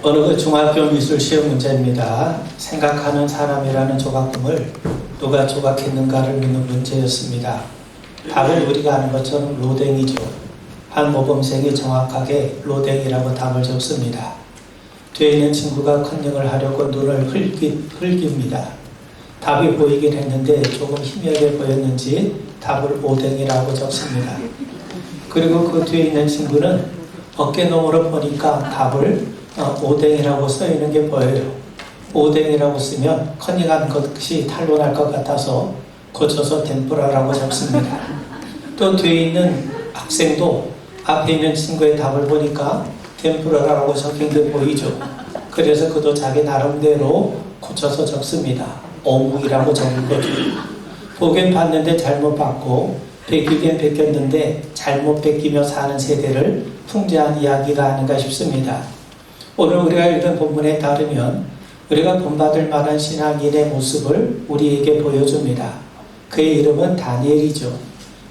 어느 그 중학교 미술 시험 문제입니다. 생각하는 사람이라는 조각금을 누가 조각했는가를 묻는 문제였습니다. 답은 우리가 아는 것처럼 로댕이죠. 한 모범생이 정확하게 로댕이라고 답을 적습니다. 뒤에 있는 친구가 컨닝을 하려고 눈을 흘깁니다. 답이 보이긴 했는데 조금 희미하게 보였는지 답을 오댕이라고 적습니다. 그리고 그 뒤에 있는 친구는 어깨너머로 보니까 답을 오댕이라고 써있는 게 보여요. 오댕이라고 쓰면 커닝한 것이 탄로날 것 같아서 고쳐서 덴뿌라라고 적습니다. 또 뒤에 있는 학생도 앞에 있는 친구의 답을 보니까 덴뿌라라고 적힌 게 보이죠. 그래서 그도 자기 나름대로 고쳐서 적습니다. 어묵이라고 적은 거죠. 보긴 봤는데 잘못 봤고 베끼긴 베꼈는데 잘못 베끼며 사는 세대를 풍자한 이야기가 아닌가 싶습니다. 오늘 우리가 읽은 본문에 따르면 우리가 본받을 만한 신앙인의 모습을 우리에게 보여줍니다. 그의 이름은 다니엘이죠.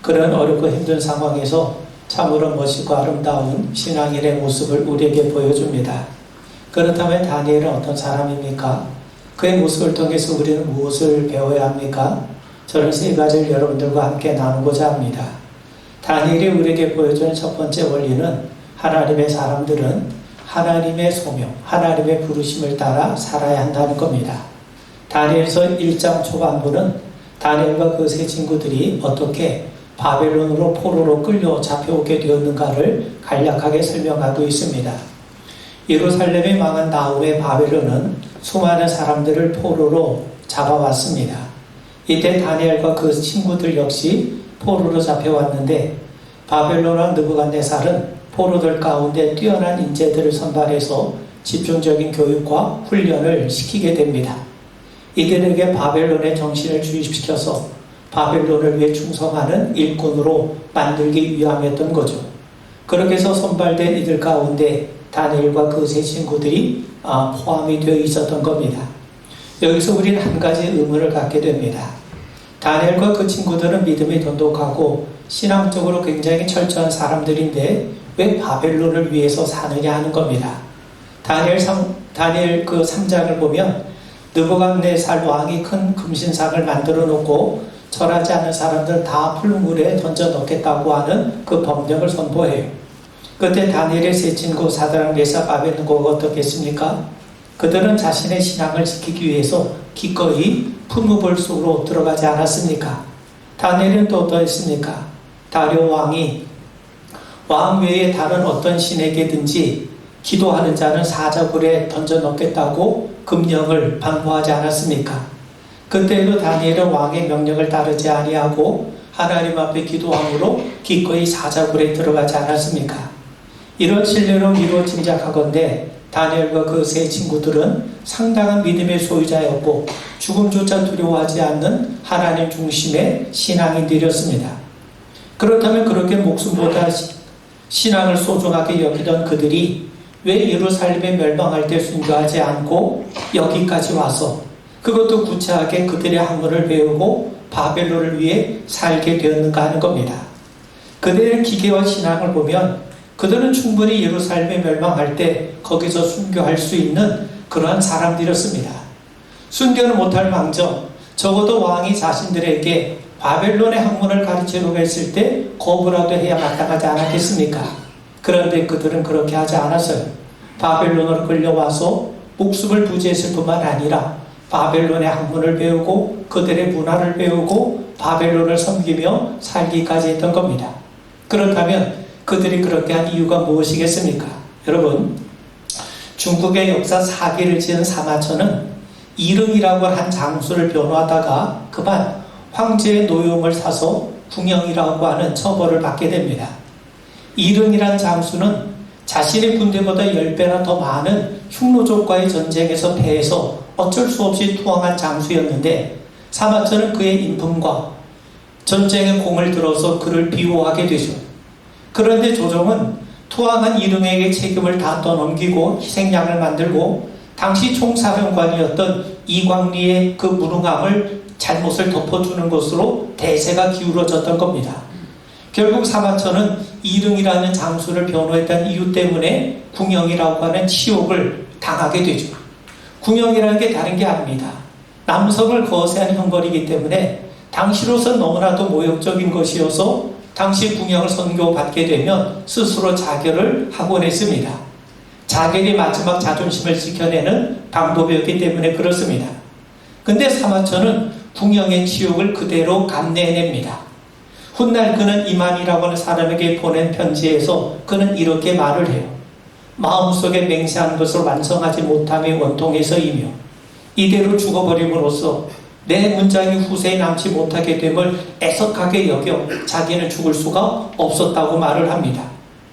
그런 어렵고 힘든 상황에서 참으로 멋있고 아름다운 신앙인의 모습을 우리에게 보여줍니다. 그렇다면 다니엘은 어떤 사람입니까? 그의 모습을 통해서 우리는 무엇을 배워야 합니까? 저는 세 가지를 여러분들과 함께 나누고자 합니다. 다니엘이 우리에게 보여주는 첫 번째 원리는 하나님의 사람들은 하나님의 소명, 하나님의 부르심을 따라 살아야 한다는 겁니다. 다니엘서 1장 초반부는 다니엘과 그 세 친구들이 어떻게 바벨론으로 포로로 끌려 잡혀오게 되었는가를 간략하게 설명하고 있습니다. 예루살렘이 망한 다음에 바벨론은 수많은 사람들을 포로로 잡아왔습니다. 이때 다니엘과 그 친구들 역시 포로로 잡혀왔는데 바벨론 왕 느부갓네살은 포로들 가운데 뛰어난 인재들을 선발해서 집중적인 교육과 훈련을 시키게 됩니다. 이들에게 바벨론의 정신을 주입시켜서 바벨론을 위해 충성하는 일꾼으로 만들기 위함이었던 거죠. 그렇게 해서 선발된 이들 가운데 다니엘과 그 세 친구들이 포함이 되어 있었던 겁니다. 여기서 우리는 한 가지 의문을 갖게 됩니다. 다니엘과 그 친구들은 믿음이 돈독하고 신앙적으로 굉장히 철저한 사람들인데 왜 바벨론을 위해서 사느냐 하는 겁니다. 다니엘 그 3장을 보면 느부갓네살 왕이 큰 금신상을 만들어 놓고 절하지 않는 사람들 다 풀물에 던져 넣겠다고 하는 그 법령을 선포해요. 그때 다니엘의 세 친구 사드락 메삭 아벳느고가 어떻게 했습니까? 그들은 자신의 신앙을 지키기 위해서 기꺼이 풀무불 속으로 들어가지 않았습니까? 다니엘은 또 어떠했습니까? 다리오 왕이 왕 외에 다른 어떤 신에게든지 기도하는 자는 사자굴에 던져 넣겠다고 금령을 반포하지 않았습니까? 그때도 다니엘은 왕의 명령을 따르지 아니하고 하나님 앞에 기도함으로 기꺼이 사자굴에 들어가지 않았습니까? 이런 신뢰로 미루어 짐작하건대 다니엘과 그 세 친구들은 상당한 믿음의 소유자였고 죽음조차 두려워하지 않는 하나님 중심의 신앙인들이었습니다. 그렇다면 그렇게 목숨보다 신앙을 소중하게 여기던 그들이 왜 예루살렘에 멸망할 때 순교하지 않고 여기까지 와서 그것도 구체하게 그들의 학문을 배우고 바벨론을 위해 살게 되었는가 하는 겁니다. 그들의 기계와 신앙을 보면 그들은 충분히 예루살렘에 멸망할 때 거기서 순교할 수 있는 그러한 사람들이었습니다. 순교는 못할 망정 적어도 왕이 자신들에게 바벨론의 학문을 가르치려고 했을 때 거부라도 해야 마땅하지 않았겠습니까? 그런데 그들은 그렇게 하지 않았어요. 바벨론으로 끌려와서 목숨을 부지했을 뿐만 아니라 바벨론의 학문을 배우고 그들의 문화를 배우고 바벨론을 섬기며 살기까지 했던 겁니다. 그렇다면 그들이 그렇게 한 이유가 무엇이겠습니까? 여러분, 중국의 역사 사기를 지은 사마천은 이릉이라고 한 장수를 변호하다가 그만 황제의 노용을 사서 궁영이라고 하는 처벌을 받게 됩니다. 이릉이란 장수는 자신의 군대보다 10배나 더 많은 흉노족과의 전쟁에서 패해서 어쩔 수 없이 투항한 장수였는데 사마천은 그의 인품과 전쟁의 공을 들어서 그를 비호하게 되죠. 그런데 조정은 투항한 이릉에게 책임을 다 떠넘기고 희생양을 만들고 당시 총사령관이었던 이광리의 그 무능함을 잘못을 덮어주는 것으로 대세가 기울어졌던 겁니다. 결국 사마천은 이릉이라는 장수를 변호했던 이유 때문에 궁영이라고 하는 치욕을 당하게 되죠. 궁형이라는 게 다른 게 아닙니다. 남성을 거세한 형벌이기 때문에 당시로서 너무나도 모욕적인 것이어서 당시 궁형을 선고받게 되면 스스로 자결을 하곤 했습니다. 자결이 마지막 자존심을 지켜내는 방법이었기 때문에 그렇습니다. 근데 사마천은 궁형의 치욕을 그대로 감내해냅니다. 훗날 그는 이만이라고 하는 사람에게 보낸 편지에서 그는 이렇게 말을 해요. 마음속에 맹세한 것을 완성하지 못함의 원통에서이며 이대로 죽어버림으로써 내 문장이 후세에 남지 못하게 됨을 애석하게 여겨 자기는 죽을 수가 없었다고 말을 합니다.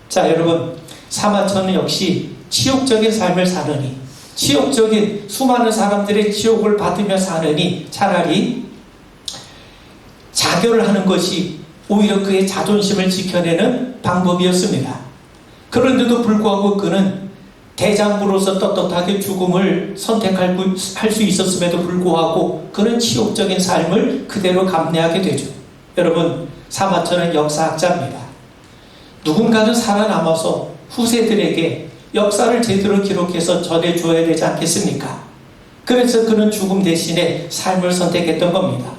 자, 여러분, 사마천은 역시 치욕적인 삶을 사느니, 치욕적인 수많은 사람들의 치욕을 받으며 사느니 차라리 자결을 하는 것이 오히려 그의 자존심을 지켜내는 방법이었습니다. 그런데도 불구하고 그는 대장부로서 떳떳하게 죽음을 선택할 수 있었음에도 불구하고 그는 치욕적인 삶을 그대로 감내하게 되죠. 여러분, 사마천은 역사학자입니다. 누군가는 살아남아서 후세들에게 역사를 제대로 기록해서 전해줘야 되지 않겠습니까? 그래서 그는 죽음 대신에 삶을 선택했던 겁니다.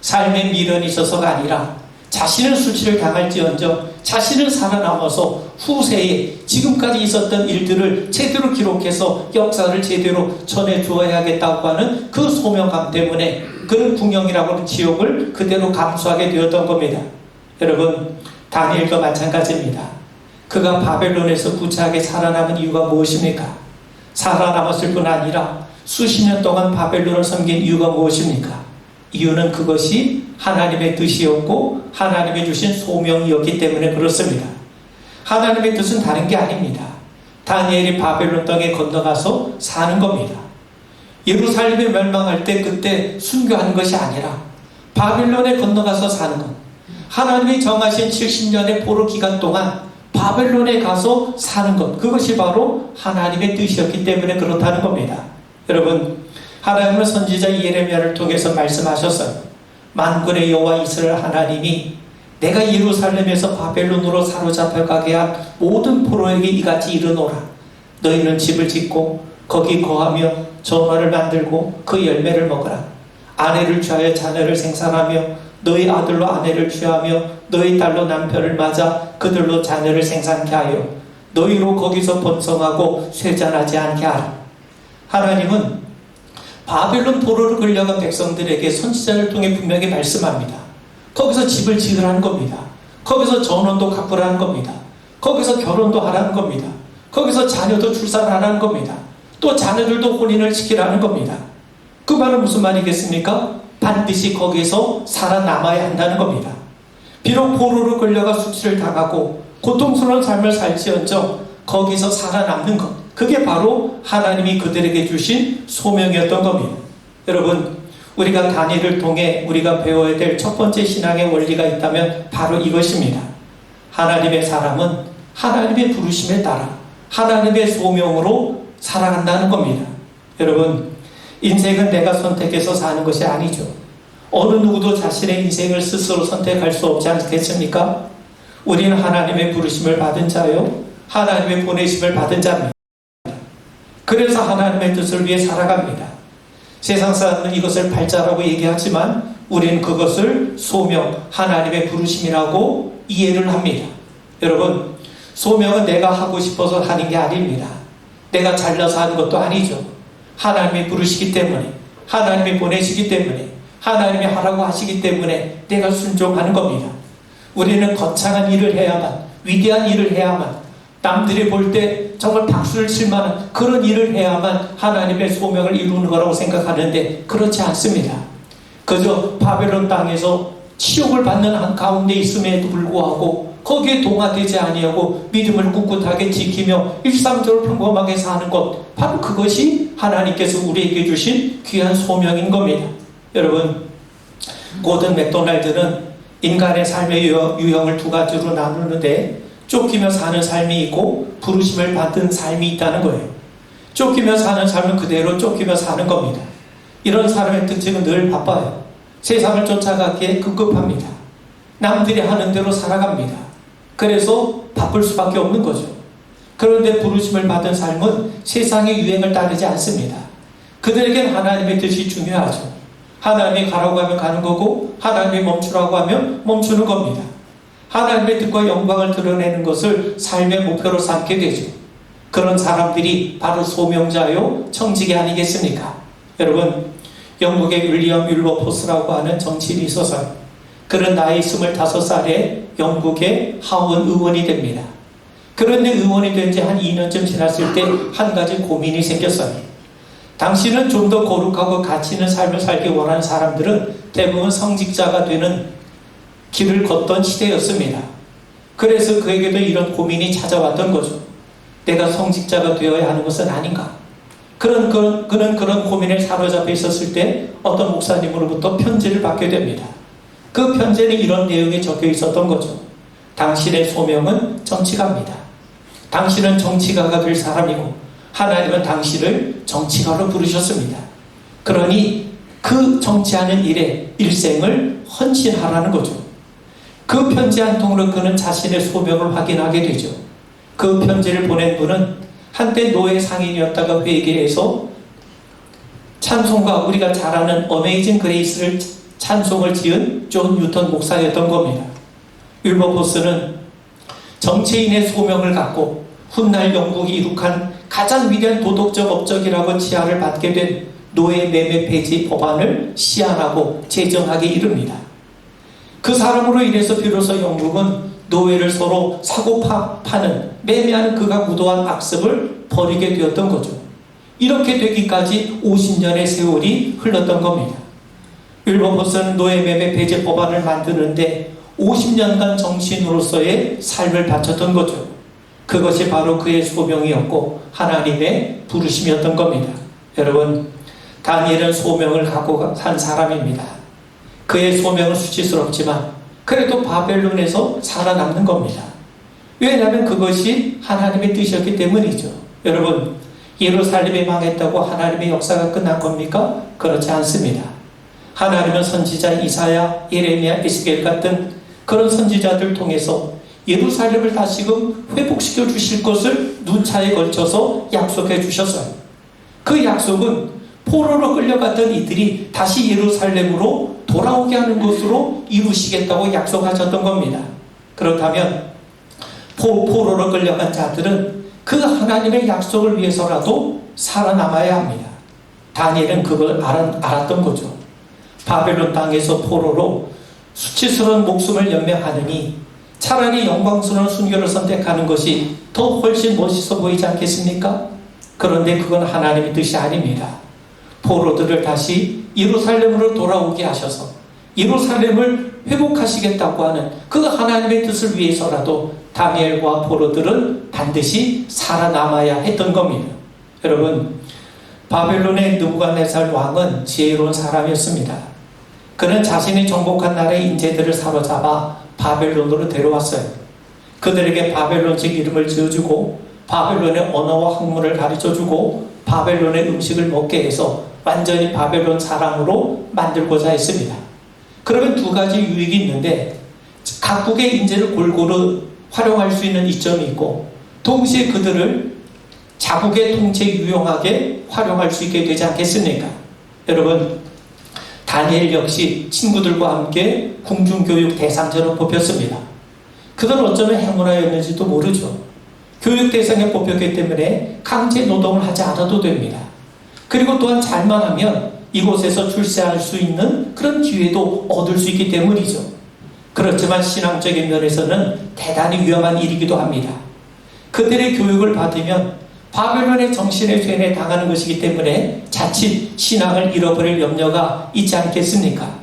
삶에 미련이 있어서가 아니라 자신은 수치를 당할지언정 자신은 살아남아서 후세에 지금까지 있었던 일들을 제대로 기록해서 역사를 제대로 전해주어야겠다고 하는 그 소명감 때문에 그는 궁형이라고 하는 지옥을 그대로 감수하게 되었던 겁니다. 여러분, 다니엘도 마찬가지입니다. 그가 바벨론에서 구차하게 살아남은 이유가 무엇입니까? 살아남았을 뿐 아니라 수십 년 동안 바벨론을 섬긴 이유가 무엇입니까? 이유는 그것이 하나님의 뜻이었고 하나님이 주신 소명이었기 때문에 그렇습니다. 하나님의 뜻은 다른 게 아닙니다. 다니엘이 바벨론 땅에 건너가서 사는 겁니다. 예루살렘이 멸망할 때 그때 순교하는 것이 아니라 바벨론에 건너가서 사는 것. 하나님이 정하신 70년의 포로 기간 동안 바벨론에 가서 사는 것. 그것이 바로 하나님의 뜻이었기 때문에 그렇다는 겁니다. 여러분, 하나님은 선지자 예레미야를 통해서 말씀하셨어요. 만군의 여호와 이스라엘 하나님이 내가 예루살렘에서 바벨론으로 사로잡혀가게 한 모든 포로에게 이같이 이르노라. 너희는 집을 짓고 거기 거하며 전원을 만들고 그 열매를 먹으라. 아내를 취하여 자녀를 생산하며 너희 아들로 아내를 취하며 너희 딸로 남편을 맞아 그들로 자녀를 생산케 하여 너희로 거기서 번성하고 쇠잔하지 않게 하라. 하나님은 바벨론 포로로 끌려간 백성들에게 선지자를 통해 분명히 말씀합니다. 거기서 집을 지으라는 겁니다. 거기서 전원도 가꾸라는 겁니다. 거기서 결혼도 하라는 겁니다. 거기서 자녀도 출산하라는 겁니다. 또 자녀들도 혼인을 시키라는 겁니다. 그 말은 무슨 말이겠습니까? 반드시 거기서 살아남아야 한다는 겁니다. 비록 포로로 끌려가 수치를 당하고 고통스러운 삶을 살지언정 거기서 살아남는 것, 그게 바로 하나님이 그들에게 주신 소명이었던 겁니다. 여러분, 우리가 다니엘을 통해 우리가 배워야 될 첫 번째 신앙의 원리가 있다면 바로 이것입니다. 하나님의 사람은 하나님의 부르심에 따라 하나님의 소명으로 살아간다는 겁니다. 여러분, 인생은 내가 선택해서 사는 것이 아니죠. 어느 누구도 자신의 인생을 스스로 선택할 수 없지 않겠습니까? 우리는 하나님의 부르심을 받은 자요, 하나님의 보내심을 받은 자입니다. 그래서 하나님의 뜻을 위해 살아갑니다. 세상 사람은 이것을 발자라고 얘기하지만 우리는 그것을 소명, 하나님의 부르심이라고 이해를 합니다. 여러분, 소명은 내가 하고 싶어서 하는 게 아닙니다. 내가 잘나서 하는 것도 아니죠. 하나님이 부르시기 때문에, 하나님이 보내시기 때문에, 하나님이 하라고 하시기 때문에 내가 순종하는 겁니다. 우리는 거창한 일을 해야만, 위대한 일을 해야만, 남들이 볼 때 정말 박수를 칠 만한 그런 일을 해야만 하나님의 소명을 이루는 거라고 생각하는데 그렇지 않습니다. 그저 바벨론 땅에서 치욕을 받는 한 가운데 있음에도 불구하고 거기에 동화되지 아니하고 믿음을 꿋꿋하게 지키며 일상적으로 평범하게 사는 것, 바로 그것이 하나님께서 우리에게 주신 귀한 소명인 겁니다. 여러분, 고든 맥도날드는 인간의 삶의 유형을 두 가지로 나누는데 쫓기며 사는 삶이 있고 부르심을 받은 삶이 있다는 거예요. 쫓기며 사는 삶은 그대로 쫓기며 사는 겁니다. 이런 사람의 특징은 늘 바빠요. 세상을 쫓아가기에 급급합니다. 남들이 하는 대로 살아갑니다. 그래서 바쁠 수밖에 없는 거죠. 그런데 부르심을 받은 삶은 세상의 유행을 따르지 않습니다. 그들에겐 하나님의 뜻이 중요하죠. 하나님이 가라고 하면 가는 거고 하나님이 멈추라고 하면 멈추는 겁니다. 하나님의 뜻과 영광을 드러내는 것을 삶의 목표로 삼게 되죠. 그런 사람들이 바로 소명자요 청지기 아니겠습니까? 여러분, 영국의 윌리엄 윌버포스라고 하는 정치인이 있어서 그런 나이 25살에 영국의 하원 의원이 됩니다. 그런데 의원이 된 지 한 2년쯤 지났을 때 한 가지 고민이 생겼어요. 당신은 좀 더 거룩하고 가치 있는 삶을 살기 원하는 사람들은 대부분 성직자가 되는 길을 걷던 시대였습니다. 그래서 그에게도 이런 고민이 찾아왔던 거죠. 내가 성직자가 되어야 하는 것은 아닌가? 그는 그런 고민에 사로잡혀 있었을 때 어떤 목사님으로부터 편지를 받게 됩니다. 그 편지에는 이런 내용이 적혀 있었던 거죠. 당신의 소명은 정치가입니다. 당신은 정치가가 될 사람이고 하나님은 당신을 정치가로 부르셨습니다. 그러니 그 정치하는 일에 일생을 헌신하라는 거죠. 그 편지 한 통으로 그는 자신의 소명을 확인하게 되죠. 그 편지를 보낸 분은 한때 노예 상인이었다가 회개해서 찬송가, 우리가 잘 아는 어메이징 그레이스를 찬송을 지은 존 뉴턴 목사였던 겁니다. 윌버포스는 정치인의 소명을 갖고 훗날 영국이 이룩한 가장 위대한 도덕적 업적이라고 치하를 받게 된 노예 매매 폐지 법안을 시안하고 제정하게 이릅니다. 그 사람으로 인해서 비로소 영국은 노예를 서로 사고 파는 매매하는 그가 무도한 악습을 벌이게 되었던 거죠. 이렇게 되기까지 50년의 세월이 흘렀던 겁니다. 윌버포스는 노예 매매 폐지 법안을 만드는데 50년간 정치인으로서의 삶을 바쳤던 거죠. 그것이 바로 그의 소명이었고 하나님의 부르심이었던 겁니다. 여러분, 다니엘은 소명을 갖고 산 사람입니다. 그의 소명은 수치스럽지만 그래도 바벨론에서 살아남는 겁니다. 왜냐하면 그것이 하나님의 뜻이었기 때문이죠. 여러분, 예루살렘이 망했다고 하나님의 역사가 끝난 겁니까? 그렇지 않습니다. 하나님은 선지자 이사야, 예레미야, 에스겔 같은 그런 선지자들 통해서 예루살렘을 다시금 회복시켜 주실 것을 눈차에 걸쳐서 약속해 주셨어요. 그 약속은 포로로 끌려갔던 이들이 다시 예루살렘으로 돌아오게 하는 것으로 이루시겠다고 약속하셨던 겁니다. 그렇다면 포로로 끌려간 자들은 그 하나님의 약속을 위해서라도 살아남아야 합니다. 다니엘은 그걸 알았던 거죠. 바벨론 땅에서 포로로 수치스러운 목숨을 연명하느니 차라리 영광스러운 순교를 선택하는 것이 더 훨씬 멋있어 보이지 않겠습니까? 그런데 그건 하나님의 뜻이 아닙니다. 포로들을 다시 예루살렘으로 돌아오게 하셔서 예루살렘을 회복하시겠다고 하는 그 하나님의 뜻을 위해서라도 다니엘과 포로들은 반드시 살아남아야 했던 겁니다. 여러분, 바벨론의 느부갓네살 왕은 지혜로운 사람이었습니다. 그는 자신이 정복한 나라의 인재들을 사로잡아 바벨론으로 데려왔어요. 그들에게 바벨론식 이름을 지어주고 바벨론의 언어와 학문을 가르쳐주고 바벨론의 음식을 먹게 해서 완전히 바벨론 사람으로 만들고자 했습니다. 그러면 두 가지 유익이 있는데 각국의 인재를 골고루 활용할 수 있는 이점이 있고 동시에 그들을 자국의 통치에 유용하게 활용할 수 있게 되지 않겠습니까? 여러분, 다니엘 역시 친구들과 함께 궁중교육 대상자로 뽑혔습니다. 그들은 어쩌면 행운하였는지도 모르죠. 교육 대상에 뽑혔기 때문에 강제 노동을 하지 않아도 됩니다. 그리고 또한 잘만 하면 이곳에서 출세할 수 있는 그런 기회도 얻을 수 있기 때문이죠. 그렇지만 신앙적인 면에서는 대단히 위험한 일이기도 합니다. 그들의 교육을 받으면 바벨론의 정신의 쇠뇌에 당하는 것이기 때문에 자칫 신앙을 잃어버릴 염려가 있지 않겠습니까?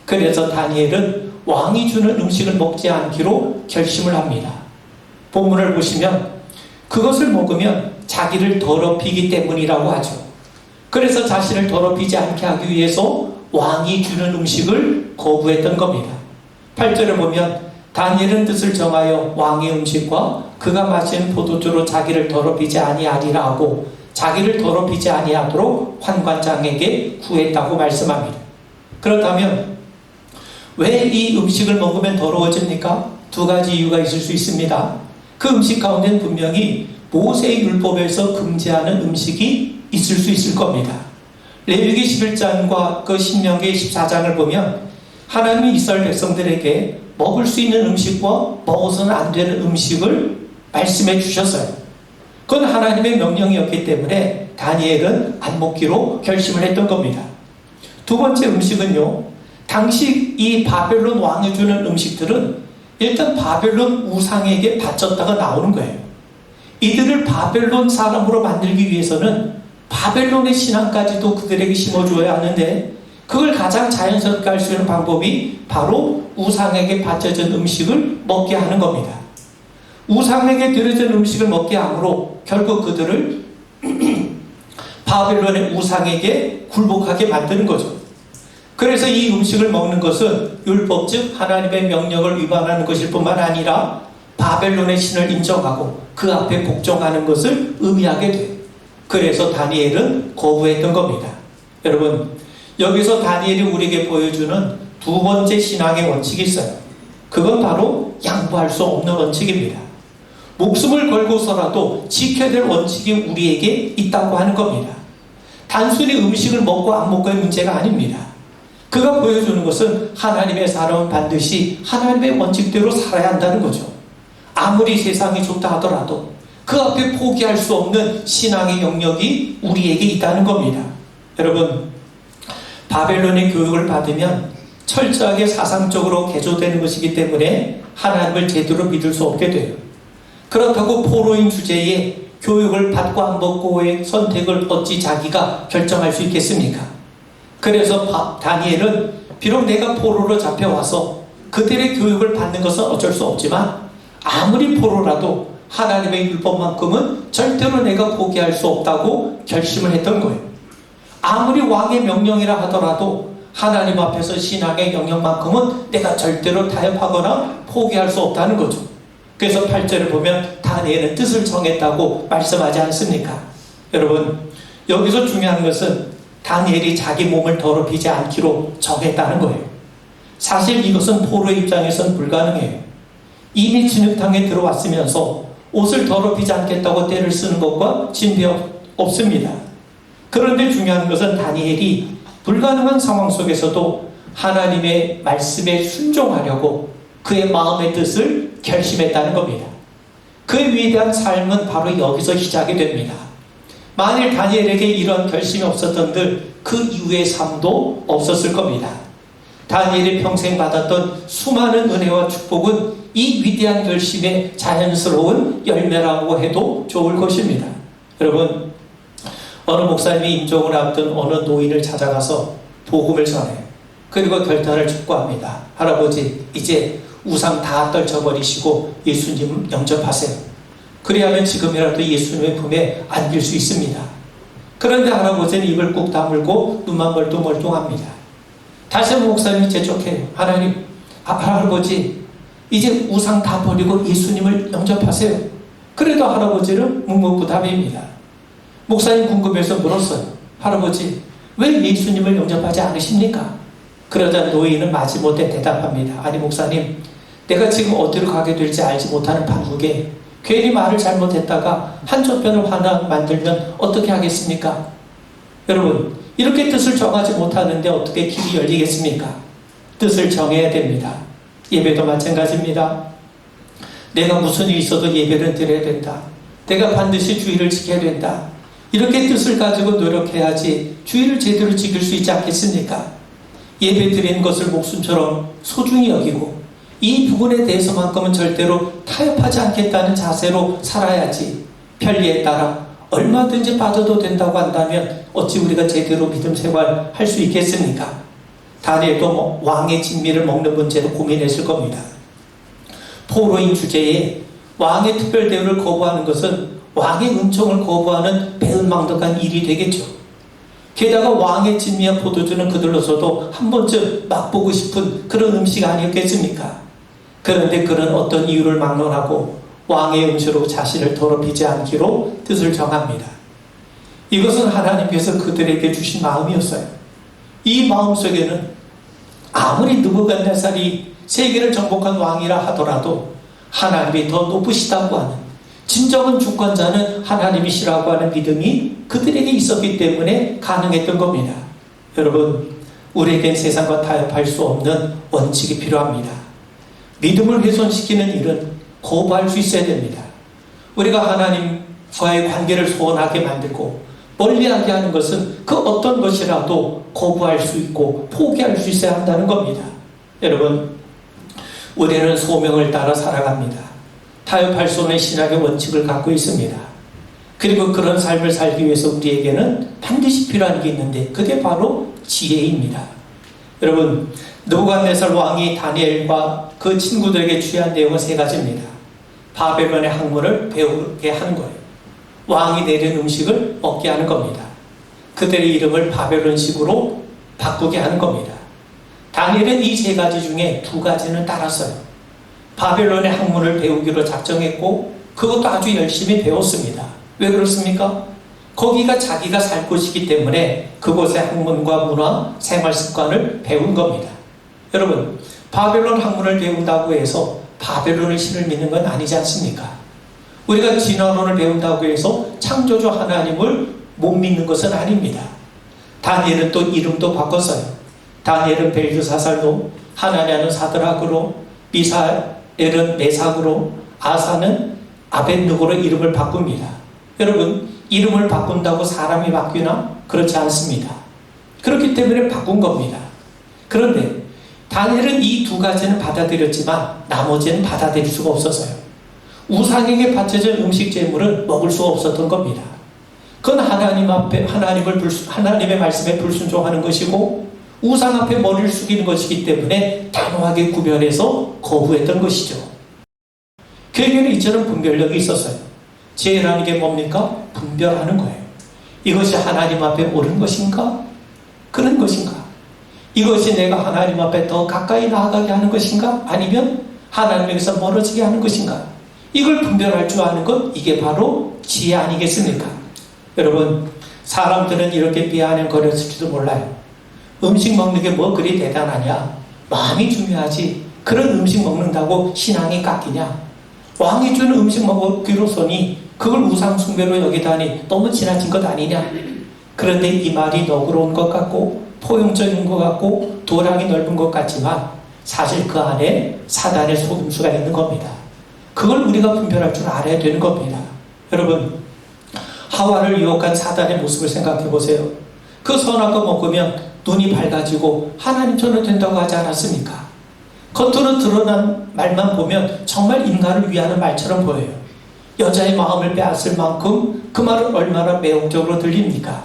그래서 다니엘은 왕이 주는 음식을 먹지 않기로 결심을 합니다. 본문을 보시면 그것을 먹으면 자기를 더럽히기 때문이라고 하죠. 그래서 자신을 더럽히지 않게 하기 위해서 왕이 주는 음식을 거부했던 겁니다. 8절을 보면 다니엘은 뜻을 정하여 왕의 음식과 그가 마시는 포도주로 자기를 더럽히지 아니하리라 하고 자기를 더럽히지 아니하도록 환관장에게 구했다고 말씀합니다. 그렇다면 왜 이 음식을 먹으면 더러워집니까? 두 가지 이유가 있을 수 있습니다. 그 음식 가운데는 분명히 모세의 율법에서 금지하는 음식이 있을 수 있을 겁니다. 레위기 11장과 그 신명기 14장을 보면 하나님이 이스라엘 백성들에게 먹을 수 있는 음식과 먹어서는 안 되는 음식을 말씀해 주셨어요. 그건 하나님의 명령이었기 때문에 다니엘은 안 먹기로 결심을 했던 겁니다. 두 번째 음식은요, 당시 이 바벨론 왕이 주는 음식들은 일단 바벨론 우상에게 바쳤다가 나오는 거예요. 이들을 바벨론 사람으로 만들기 위해서는 바벨론의 신앙까지도 그들에게 심어줘야 하는데, 그걸 가장 자연스럽게 할 수 있는 방법이 바로 우상에게 바쳐진 음식을 먹게 하는 겁니다. 우상에게 드려진 음식을 먹게 함으로 결국 그들을 바벨론의 우상에게 굴복하게 만드는 거죠. 그래서 이 음식을 먹는 것은 율법, 즉 하나님의 명령을 위반하는 것일 뿐만 아니라 바벨론의 신을 인정하고 그 앞에 복종하는 것을 의미하게 돼요. 그래서 다니엘은 거부했던 겁니다. 여러분, 여기서 다니엘이 우리에게 보여주는 두 번째 신앙의 원칙이 있어요. 그건 바로 양보할 수 없는 원칙입니다. 목숨을 걸고서라도 지켜야 될 원칙이 우리에게 있다고 하는 겁니다. 단순히 음식을 먹고 안 먹고의 문제가 아닙니다. 그가 보여주는 것은 하나님의 사람은 반드시 하나님의 원칙대로 살아야 한다는 거죠. 아무리 세상이 좋다 하더라도 그 앞에 포기할 수 없는 신앙의 영역이 우리에게 있다는 겁니다. 여러분, 바벨론의 교육을 받으면 철저하게 사상적으로 개조되는 것이기 때문에 하나님을 제대로 믿을 수 없게 돼요. 그렇다고 포로인 주제에 교육을 받고 안 받고의 선택을 어찌 자기가 결정할 수 있겠습니까? 그래서 다니엘은 비록 내가 포로로 잡혀와서 그들의 교육을 받는 것은 어쩔 수 없지만 아무리 포로라도 하나님의 율법만큼은 절대로 내가 포기할 수 없다고 결심을 했던 거예요. 아무리 왕의 명령이라 하더라도 하나님 앞에서 신앙의 영역만큼은 내가 절대로 타협하거나 포기할 수 없다는 거죠. 그래서 8절을 보면 다니엘은 뜻을 정했다고 말씀하지 않습니까? 여러분, 여기서 중요한 것은 다니엘이 자기 몸을 더럽히지 않기로 정했다는 거예요. 사실 이것은 포로의 입장에서는 불가능해요. 이미 진흙탕에 들어왔으면서 옷을 더럽히지 않겠다고 때를 쓰는 것과 진배 없습니다. 그런데 중요한 것은 다니엘이 불가능한 상황 속에서도 하나님의 말씀에 순종하려고 그의 마음의 뜻을 결심했다는 겁니다. 그의 위대한 삶은 바로 여기서 시작이 됩니다. 만일 다니엘에게 이런 결심이 없었던들 그 이후의 삶도 없었을 겁니다. 다니엘이 평생 받았던 수많은 은혜와 축복은 이 위대한 결심의 자연스러운 열매라고 해도 좋을 것입니다. 여러분, 어느 목사님이 임종을 앞둔 어느 노인을 찾아가서 복음을 전해요. 그리고 결단을 촉구합니다. 할아버지, 이제 우상 다 떨쳐버리시고 예수님 영접하세요. 그래야만 지금이라도 예수님의 품에 안길 수 있습니다. 그런데 할아버지는 입을 꾹 다물고 눈만 멀뚱멀뚱합니다. 다시 한번 목사님이 재촉해요. 하나님, 할아버지, 이제 우상 다 버리고 예수님을 영접하세요. 그래도 할아버지는 묵묵부답입니다. 목사님 궁금해서 물었어요. 할아버지, 왜 예수님을 영접하지 않으십니까? 그러자 노인은 마지못해 대답합니다. 아니 목사님, 내가 지금 어디로 가게 될지 알지 못하는 판국에 괜히 말을 잘못했다가 한쪽편을 하나 만들면 어떻게 하겠습니까? 여러분, 이렇게 뜻을 정하지 못하는데 어떻게 길이 열리겠습니까? 뜻을 정해야 됩니다. 예배도 마찬가지입니다. 내가 무슨 일이 있어도 예배를 드려야 된다. 내가 반드시 주의를 지켜야 된다. 이렇게 뜻을 가지고 노력해야지 주의를 제대로 지킬 수 있지 않겠습니까? 예배 드리는 것을 목숨처럼 소중히 여기고 이 부분에 대해서만큼은 절대로 타협하지 않겠다는 자세로 살아야지 편리에 따라 얼마든지 빠져도 된다고 한다면 어찌 우리가 제대로 믿음 생활 할 수 있겠습니까? 다니엘도 왕의 진미를 먹는 문제로 고민했을 겁니다. 포로인 주제에 왕의 특별 대우를 거부하는 것은 왕의 은총을 거부하는 배은망덕한 일이 되겠죠. 게다가 왕의 진미와 포도주는 그들로서도 한 번쯤 맛보고 싶은 그런 음식 아니었겠습니까? 그런데 그는 어떤 이유를 막론하고 왕의 음식으로 자신을 더럽히지 않기로 뜻을 정합니다. 이것은 하나님께서 그들에게 주신 마음이었어요. 이 마음속에는 아무리 느부갓네살이 세계를 정복한 왕이라 하더라도 하나님이 더 높으시다고 하는 진정한 주권자는 하나님이시라고 하는 믿음이 그들에게 있었기 때문에 가능했던 겁니다. 여러분, 우리에겐 세상과 타협할 수 없는 원칙이 필요합니다. 믿음을 훼손시키는 일은 거부할 수 있어야 됩니다. 우리가 하나님과의 관계를 소원하게 만들고 멀리하게 하는 것은 그 어떤 것이라도 거부할 수 있고 포기할 수 있어야 한다는 겁니다. 여러분, 우리는 소명을 따라 살아갑니다. 타협할 수 없는 신학의 원칙을 갖고 있습니다. 그리고 그런 삶을 살기 위해서 우리에게는 반드시 필요한 게 있는데 그게 바로 지혜입니다. 여러분, 느부갓네살 왕이 다니엘과 그 친구들에게 주의한 내용은 세 가지입니다. 바벨론의 학문을 배우게 하는 거예요. 왕이 내린 음식을 먹게 하는 겁니다. 그들의 이름을 바벨론식으로 바꾸게 하는 겁니다. 다니엘은 이 세 가지 중에 두 가지는 따랐어요. 바벨론의 학문을 배우기로 작정했고 그것도 아주 열심히 배웠습니다. 왜 그렇습니까? 거기가 자기가 살 곳이기 때문에 그곳의 학문과 문화, 생활 습관을 배운 겁니다. 여러분, 바벨론 학문을 배운다고 해서 바벨론의 신을 믿는 건 아니지 않습니까? 우리가 진화론을 배운다고 해서 창조주 하나님을 못 믿는 것은 아닙니다. 다니엘은 또 이름도 바꿨어요. 다니엘은 벨드사살로, 하나냐는 사드락으로, 미사엘은 메삭으로, 아사는 아벳느고로 이름을 바꿉니다. 여러분, 이름을 바꾼다고 사람이 바뀌나? 그렇지 않습니다. 그렇기 때문에 바꾼 겁니다. 그런데 다니엘은 이 두 가지는 받아들였지만 나머지는 받아들일 수가 없었어요. 우상에게 바쳐진 음식 재물은 먹을 수가 없었던 겁니다. 그건 하나님 앞에 하나님의 말씀에 불순종하는 것이고 우상 앞에 머리를 숙이는 것이기 때문에 단호하게 구별해서 거부했던 것이죠. 그에게는 이처럼 분별력이 있었어요. 지혜라는 게 뭡니까? 분별하는 거예요. 이것이 하나님 앞에 옳은 것인가? 그런 것인가? 이것이 내가 하나님 앞에 더 가까이 나아가게 하는 것인가? 아니면 하나님에게서 멀어지게 하는 것인가? 이걸 분별할 줄 아는 것, 이게 바로 지혜 아니겠습니까? 여러분, 사람들은 이렇게 비아냥거렸을지도 몰라요. 음식 먹는 게 뭐 그리 대단하냐? 마음이 중요하지. 그런 음식 먹는다고 신앙이 깎이냐? 왕이 주는 음식 먹기로서니 그걸 우상 숭배로 여기다니 너무 지나친 것 아니냐? 그런데 이 말이 너그러운 것 같고 포용적인 것 같고 도량이 넓은 것 같지만 사실 그 안에 사단의 속임수가 있는 겁니다. 그걸 우리가 분별할 줄 알아야 되는 겁니다. 여러분, 하와를 유혹한 사단의 모습을 생각해 보세요. 그 선악과 먹으면 눈이 밝아지고 하나님처럼 된다고 하지 않았습니까? 겉으로 드러난 말만 보면 정말 인간을 위하는 말처럼 보여요. 여자의 마음을 빼앗을 만큼 그 말은 얼마나 매혹적으로 들립니까?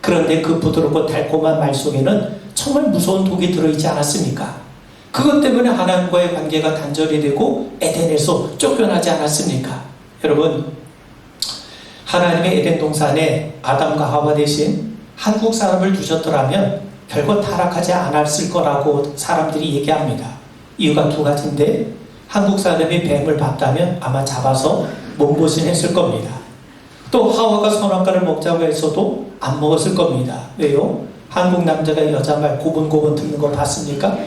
그런데 그 부드럽고 달콤한 말 속에는 정말 무서운 독이 들어있지 않았습니까? 그것 때문에 하나님과의 관계가 단절이 되고 에덴에서 쫓겨나지 않았습니까? 여러분, 하나님의 에덴 동산에 아담과 하와 대신 한국 사람을 두셨더라면 결코 타락하지 않았을 거라고 사람들이 얘기합니다. 이유가 두 가지인데, 한국 사람이 뱀을 봤다면 아마 잡아서 몸보신했을 겁니다. 또 하와가 선악과를 먹자고 했어도 안 먹었을 겁니다. 왜요? 한국 남자가 여자 말 고분고분 듣는 거 봤습니까?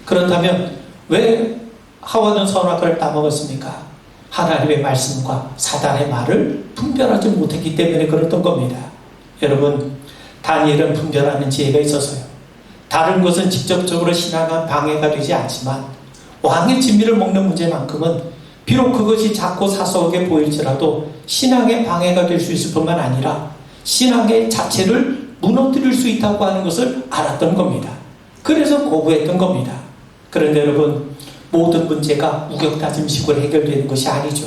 그렇다면 왜 하와는 선악과를 따먹었습니까? 하나님의 말씀과 사단의 말을 분별하지 못했기 때문에 그랬던 겁니다. 여러분, 다니엘은 분별하는 지혜가 있었어요. 다른 것은 직접적으로 신앙에 방해가 되지 않지만 왕의 진미를 먹는 문제만큼은 비록 그것이 작고 사소하게 보일지라도 신앙에 방해가 될 수 있을 뿐만 아니라 신앙의 자체를 무너뜨릴 수 있다고 하는 것을 알았던 겁니다. 그래서 거부했던 겁니다. 그런데 여러분, 모든 문제가 우격다짐식으로 해결되는 것이 아니죠.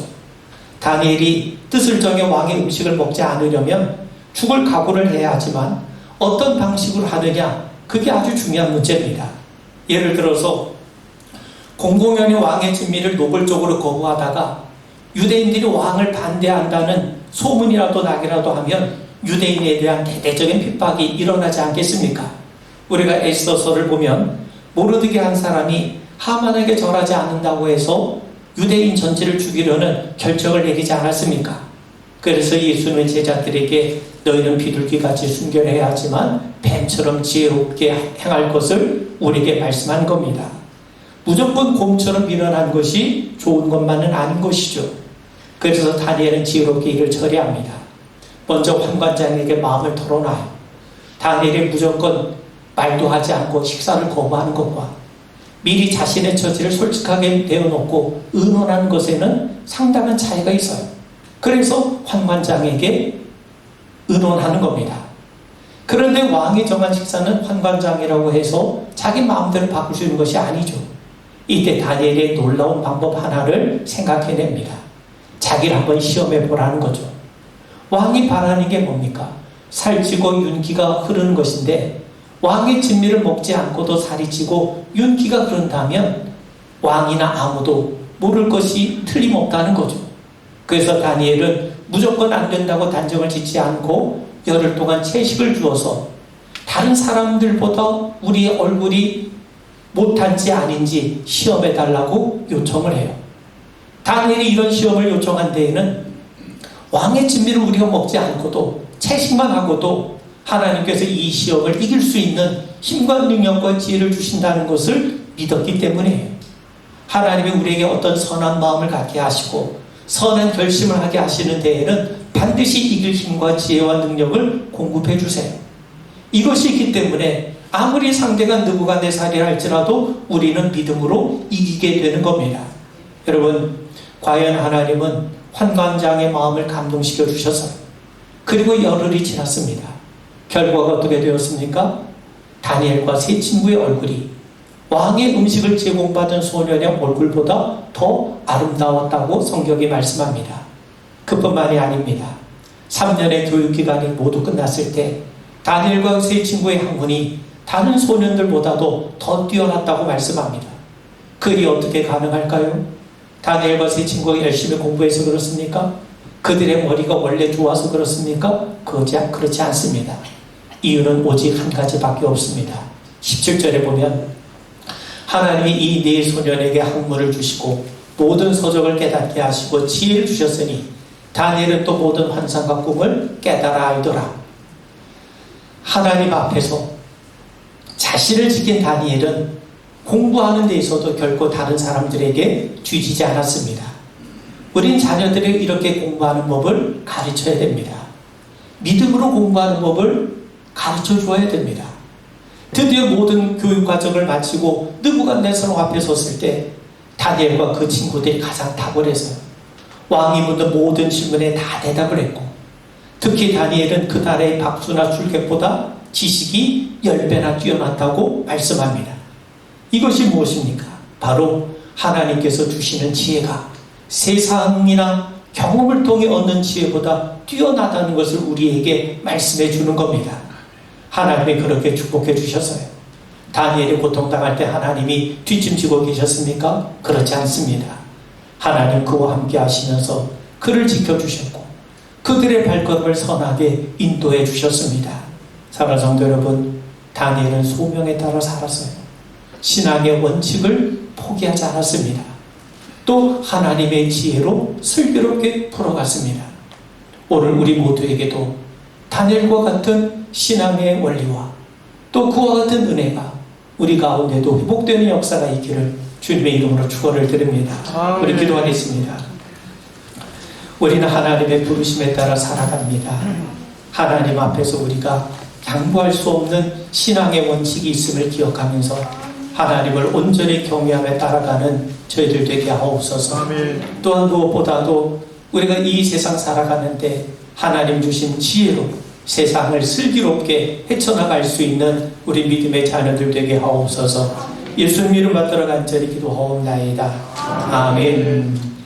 다니엘이 뜻을 정해 왕의 음식을 먹지 않으려면 죽을 각오를 해야 하지만 어떤 방식으로 하느냐, 그게 아주 중요한 문제입니다. 예를 들어서 공공연히 왕의 진미를 노골적으로 거부하다가 유대인들이 왕을 반대한다는 소문이라도 나기라도 하면 유대인에 대한 대대적인 핍박이 일어나지 않겠습니까? 우리가 에스더서를 보면 모르드게 한 사람이 하만에게 절하지 않는다고 해서 유대인 전체를 죽이려는 결정을 내리지 않았습니까? 그래서 예수님의 제자들에게 너희는 비둘기같이 순결해야 하지만 뱀처럼 지혜롭게 행할 것을 우리에게 말씀한 겁니다. 무조건 곰처럼 밀어난 것이 좋은 것만은 아닌 것이죠. 그래서 다니엘은 지혜롭게 이를 처리합니다. 먼저 환관장에게 마음을 털어놔요. 다니엘이 무조건 말도 하지 않고 식사를 거부하는 것과 미리 자신의 처지를 솔직하게 내어놓고 의논하는 것에는 상당한 차이가 있어요. 그래서 환관장에게 의논하는 겁니다. 그런데 왕이 정한 식사는 환관장이라고 해서 자기 마음대로 바꿀 수 있는 것이 아니죠. 이때 다니엘의 놀라운 방법 하나를 생각해냅니다. 자기를 한번 시험해 보라는 거죠. 왕이 바라는 게 뭡니까? 살찌고 윤기가 흐르는 것인데 왕의 진미를 먹지 않고도 살이 찌고 윤기가 흐른다면 왕이나 아무도 모를 것이 틀림없다는 거죠. 그래서 다니엘은 무조건 안 된다고 단정을 짓지 않고 열흘 동안 채식을 주어서 다른 사람들보다 우리의 얼굴이 못한지 아닌지 시험해 달라고 요청을 해요. 다니엘이 이런 시험을 요청한 데에는 왕의 진미를 우리가 먹지 않고도 채식만 하고도 하나님께서 이 시험을 이길 수 있는 힘과 능력과 지혜를 주신다는 것을 믿었기 때문이에요. 하나님이 우리에게 어떤 선한 마음을 갖게 하시고 선한 결심을 하게 하시는 데에는 반드시 이길 힘과 지혜와 능력을 공급해 주세요. 이것이 있기 때문에 아무리 상대가 느부갓네살이라 할지라도 우리는 믿음으로 이기게 되는 겁니다. 여러분, 과연 하나님은 환관장의 마음을 감동시켜 주셔서 그리고 열흘이 지났습니다. 결과가 어떻게 되었습니까? 다니엘과 세 친구의 얼굴이 왕의 음식을 제공받은 소년의 얼굴보다 더 아름다웠다고 성경이 말씀합니다. 그뿐만이 아닙니다. 3년의 교육기간이 모두 끝났을 때 다니엘과 세 친구의 학문이 다른 소년들보다도 더 뛰어났다고 말씀합니다. 그리 어떻게 가능할까요? 다니엘과 세 친구가 열심히 공부해서 그렇습니까? 그들의 머리가 원래 좋아서 그렇습니까? 그렇지 않습니다. 이유는 오직 한 가지밖에 없습니다. 17절에 보면 하나님이 이 네 소년에게 학문을 주시고 모든 서적을 깨닫게 하시고 지혜를 주셨으니 다니엘은 또 모든 환상과 꿈을 깨달아 알더라. 하나님 앞에서 자신을 지킨 다니엘은 공부하는 데 있어도 결코 다른 사람들에게 뒤지지 않았습니다. 우린 자녀들이 이렇게 공부하는 법을 가르쳐야 됩니다. 믿음으로 공부하는 법을 가르쳐 줘야 됩니다. 드디어 모든 교육 과정을 마치고 느부갓네살 앞에 섰을 때 다니엘과 그 친구들이 가장 탁월해서요. 왕이 묻는 모든 질문에 다 대답을 했고 특히 다니엘은 그날의 박수나 출객보다 지식이 10배나 뛰어났다고 말씀합니다. 이것이 무엇입니까? 바로 하나님께서 주시는 지혜가 세상이나 경험을 통해 얻는 지혜보다 뛰어나다는 것을 우리에게 말씀해 주는 겁니다. 하나님이 그렇게 축복해 주셨어요. 다니엘이 고통당할 때 하나님이 뒷짐지고 계셨습니까? 그렇지 않습니다. 하나님 그와 함께 하시면서 그를 지켜주셨고 그들의 발걸음을 선하게 인도해 주셨습니다. 사랑하는 성도 여러분, 다니엘은 소명에 따라 살았어요. 신앙의 원칙을 포기하지 않았습니다. 또 하나님의 지혜로 슬기롭게 풀어갔습니다. 오늘 우리 모두에게도 다니엘과 같은 신앙의 원리와 또 그와 같은 은혜가 우리 가운데도 회복되는 역사가 있기를 주님의 이름으로 축원을 드립니다. 우리 기도하겠습니다. 우리는 하나님의 부르심에 따라 살아갑니다. 하나님 앞에서 우리가 양보할 수 없는 신앙의 원칙이 있음을 기억하면서 하나님을 온전히 경외하며 따라가는 저희들 되게 하옵소서. 또한 무엇보다도 우리가 이 세상 살아가는데 하나님 주신 지혜로 세상을 슬기롭게 헤쳐나갈 수 있는 우리 믿음의 자녀들 되게 하옵소서. 예수님 이름 받들어 간절히 기도하옵나이다. 아멘.